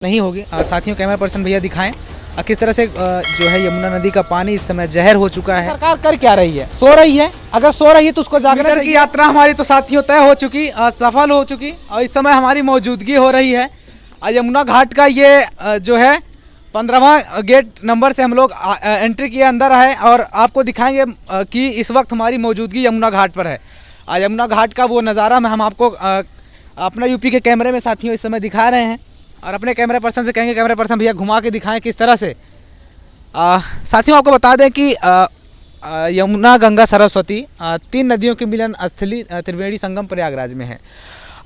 नहीं होगी। साथियों कैमरा पर्सन भैया दिखाएं किस तरह से जो है यमुना नदी का पानी इस समय जहर हो चुका है। सरकार कर क्या रही है? सो रही है। अगर सो रही है तो उसको जागना चाहिए। की यात्रा हमारी तो साथियों तय हो चुकी, सफल हो चुकी और इस समय हमारी मौजूदगी हो रही है यमुना घाट का। ये जो है 15वां गेट नंबर से हम लोग एंट्री किए अंदर है और आपको दिखाएंगे कि इस वक्त हमारी मौजूदगी यमुना घाट पर है। यमुना घाट का वो नज़ारा में हम आपको अपना यूपी के कैमरे में साथियों इस समय दिखा रहे हैं और अपने कैमरा पर्सन से कहेंगे कैमरा पर्सन भैया घुमा के दिखाएं किस तरह से। साथियों आपको बता दें कि यमुना गंगा सरस्वती 3 नदियों के मिलन स्थली त्रिवेणी संगम प्रयागराज में है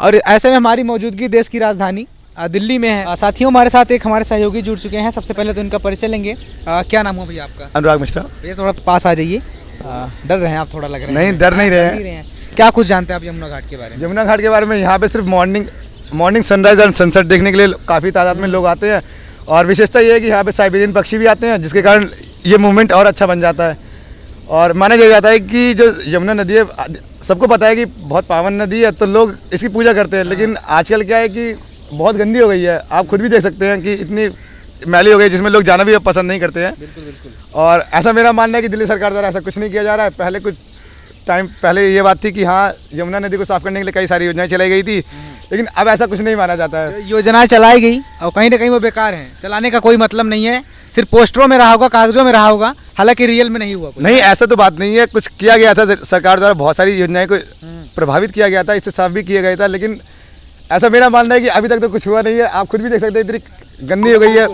और ऐसे में हमारी मौजूदगी देश की राजधानी दिल्ली में है। साथियों हमारे साथ एक हमारे सहयोगी जुड़ चुके हैं। सबसे पहले तो इनका परिचय लेंगे। क्या नाम हो भैया आपका? अनुराग मिश्रा। भैया थोड़ा पास आ जाइए। डर रहे हैं आप? थोड़ा लग रहा है। नहीं, डर नहीं रहे हैं। क्या कुछ जानते हैं आप यमुना घाट के बारे में? यमुना घाट के बारे में यहाँ पे सिर्फ मॉर्निंग सनराइज और सनसेट देखने के लिए काफ़ी तादाद में लोग आते हैं और विशेषता ये है कि यहाँ पे साइबेरियन पक्षी भी आते हैं जिसके कारण ये मूवमेंट और अच्छा बन जाता है। और माना जाता है कि जो यमुना नदी है सबको पता है कि बहुत पावन नदी है तो लोग इसकी पूजा करते हैं, लेकिन आजकल क्या है कि बहुत गंदी हो गई है। आप खुद भी देख सकते हैं कि इतनी मैली हो गई जिसमें लोग जाना भी अब पसंद नहीं करते हैं। बिल्कुल बिल्कुल। और ऐसा मेरा मानना है कि दिल्ली सरकार द्वारा ऐसा कुछ नहीं किया जा रहा है। पहले कुछ टाइम पहले ये बात थी कि हाँ यमुना नदी को साफ करने के लिए कई सारी योजनाएं चलाई गई थी, लेकिन अब ऐसा कुछ नहीं माना जाता है। योजनाएं चलाई गई और कहीं ना कहीं वो बेकार हैं। चलाने का कोई मतलब नहीं है, सिर्फ पोस्टरों में रहा होगा, कागजों में रहा होगा, हालांकि रियल में नहीं हुआ कुछ। नहीं, ऐसा तो बात नहीं है। कुछ किया गया था सरकार द्वारा, बहुत सारी योजनाएं को प्रभावित किया गया था, इससे साफ भी किया गया था, लेकिन ऐसा मेरा मानना है कि अभी तक तो कुछ हुआ नहीं है। आप खुद भी देख सकते हैं इतनी गंदी हो गई है।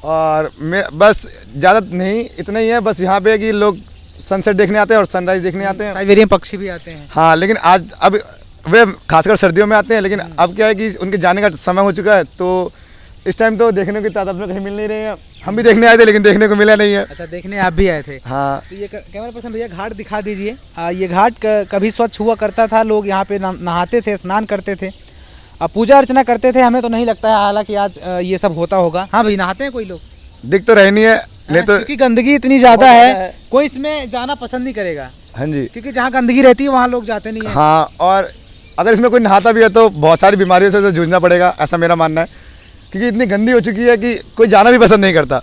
और बस ज़्यादा नहीं, इतना ही है। बस यहाँ पे कि लोग सनसेट देखने आते हैं और सनराइज देखने आते हैं। साइबेरियन पक्षी भी आते हैं। हाँ, लेकिन अब वे खासकर सर्दियों में आते हैं, लेकिन अब क्या है कि उनके जाने का समय हो चुका है तो इस टाइम तो देखने की तादाद में कहीं मिल नहीं रहे हैं। हम भी देखने आए थे लेकिन देखने को मिला नहीं है। अच्छा, देखने आप भी आए थे? हाँ। तो ये कैमरा पर्सन भैया घाट दिखा दीजिए। ये घाट कभी स्वच्छ हुआ करता था, लोग यहाँ पे नहाते थे, स्नान करते थे, पूजा अर्चना करते थे। हमें तो नहीं लगता है हालांकि आज ये सब होता होगा। हाँ भाई, नहाते हैं कोई लोग? दिख तो रहे नहीं है, नहीं तो क्योंकि गंदगी इतनी ज़्यादा है कोई इसमें जाना पसंद नहीं करेगा। हाँ जी, क्योंकि जहाँ गंदगी रहती है वहाँ लोग जाते नहीं है। हाँ, और अगर इसमें कोई नहाता भी है तो बहुत सारी बीमारियों से तो जूझना पड़ेगा, ऐसा मेरा मानना है। क्योंकि इतनी गंदी हो चुकी है कि कोई जाना भी पसंद नहीं करता।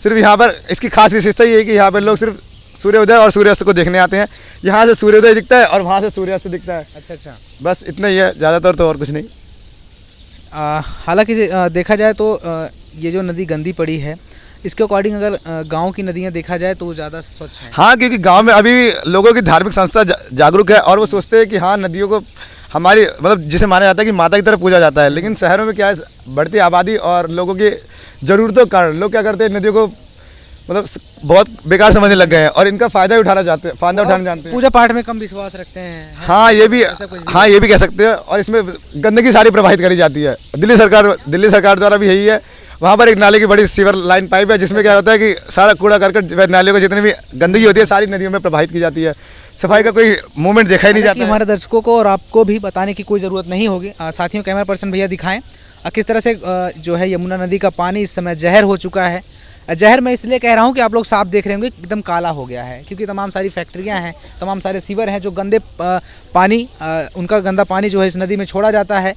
सिर्फ यहाँ पर इसकी खास विशेषता ये है कि यहाँ पर लोग सिर्फ सूर्योदय और सूर्यास्त को देखने आते हैं। यहाँ से सूर्योदय दिखता है और वहाँ से सूर्यास्त दिखता है। अच्छा, बस इतना ही है, ज़्यादातर तो और कुछ नहीं। हालांकि देखा जाए तो ये जो नदी गंदी पड़ी है इसके अकॉर्डिंग अगर गांव की नदियां देखा जाए तो वो ज़्यादा स्वच्छ है। हाँ, क्योंकि गांव में अभी लोगों की धार्मिक संस्था जागरूक है और वो सोचते हैं कि हाँ नदियों को हमारी मतलब जिसे माना जाता है कि माता की तरह पूजा जाता है। लेकिन शहरों में क्या है, बढ़ती आबादी और लोगों की ज़रूरतों के कारण लोग क्या करते हैं, नदियों को मतलब बहुत बेकार समझने लग गए हैं और इनका फ़ायदा उठाना जानते हैं। पूजा पाठ में कम विश्वास रखते हैं। हाँ, ये भी कह सकते हैं। और इसमें गंदगी सारी प्रवाहित करी जाती है। दिल्ली सरकार द्वारा भी यही है। वहाँ पर एक नाले की बड़ी सीवर लाइन पाइप है जिसमें क्या होता है कि सारा कूड़ा करकट नाले को जितनी भी गंदगी होती है सारी नदियों में प्रवाहित की जाती है। सफाई का कोई मूवमेंट देखा ही नहीं जाता है। हमारे दर्शकों को और आपको भी बताने की कोई ज़रूरत नहीं होगी। साथियों कैमरा पर्सन भैया दिखाएं किस तरह से जो है यमुना नदी का पानी इस समय जहर हो चुका है। जहर मैं इसलिए कह रहा हूँ कि आप लोग साफ देख रहे होंगे एकदम काला हो गया है क्योंकि तमाम सारी फैक्ट्रियाँ हैं, तमाम सारे सीवर हैं जो गंदे पानी उनका गंदा पानी जो है इस नदी में छोड़ा जाता है।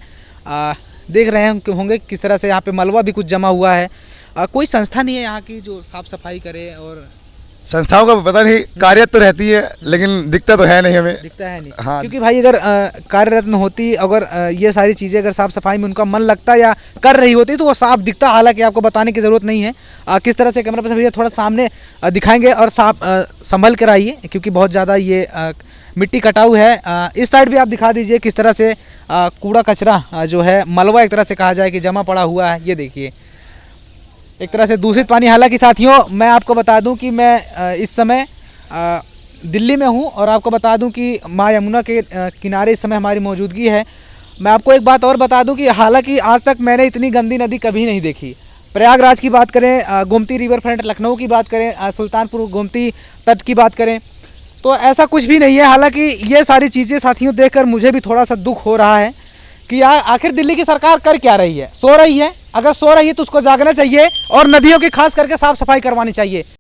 देख रहे होंगे किस तरह से यहाँ पे मलबा भी कुछ जमा हुआ है। कोई संस्था नहीं है यहाँ की जो साफ सफाई करे। और संस्थाओं का पता नहीं, कार्यरत तो रहती है लेकिन दिखता तो है नहीं, हमें दिखता है नहीं। हाँ। क्योंकि भाई अगर कार्यरत होती, अगर ये सारी चीज़ें अगर साफ सफाई में उनका मन लगता या कर रही होती तो वो साफ दिखता। हालांकि आपको बताने की ज़रूरत नहीं है। किस तरह से कैमरा पर्सन भैया थोड़ा सामने दिखाएंगे और साफ संभल कर आइए क्योंकि बहुत ज़्यादा ये मिट्टी कटाऊ है। इस साइड भी आप दिखा दीजिए किस तरह से कूड़ा कचरा जो है मलबा एक तरह से कहा जाए कि जमा पड़ा हुआ है। ये देखिए एक तरह से दूषित पानी। हालांकि साथियों मैं आपको बता दूं कि मैं इस समय दिल्ली में हूं और आपको बता दूं कि माँ यमुना के किनारे इस समय हमारी मौजूदगी है। मैं आपको एक बात और बता दूं कि हालांकि आज तक मैंने इतनी गंदी नदी कभी नहीं देखी। प्रयागराज की बात करें, गोमती रिवर फ्रंट लखनऊ की बात करें, सुल्तानपुर गोमती तट की बात करें तो ऐसा कुछ भी नहीं है। हालांकि ये सारी चीज़ें साथियों देखकर मुझे भी थोड़ा सा दुख हो रहा है कि यार आखिर दिल्ली की सरकार कर क्या रही है? सो रही है। अगर सो रही है तो उसको जागना चाहिए और नदियों की खास करके साफ सफाई करवानी चाहिए।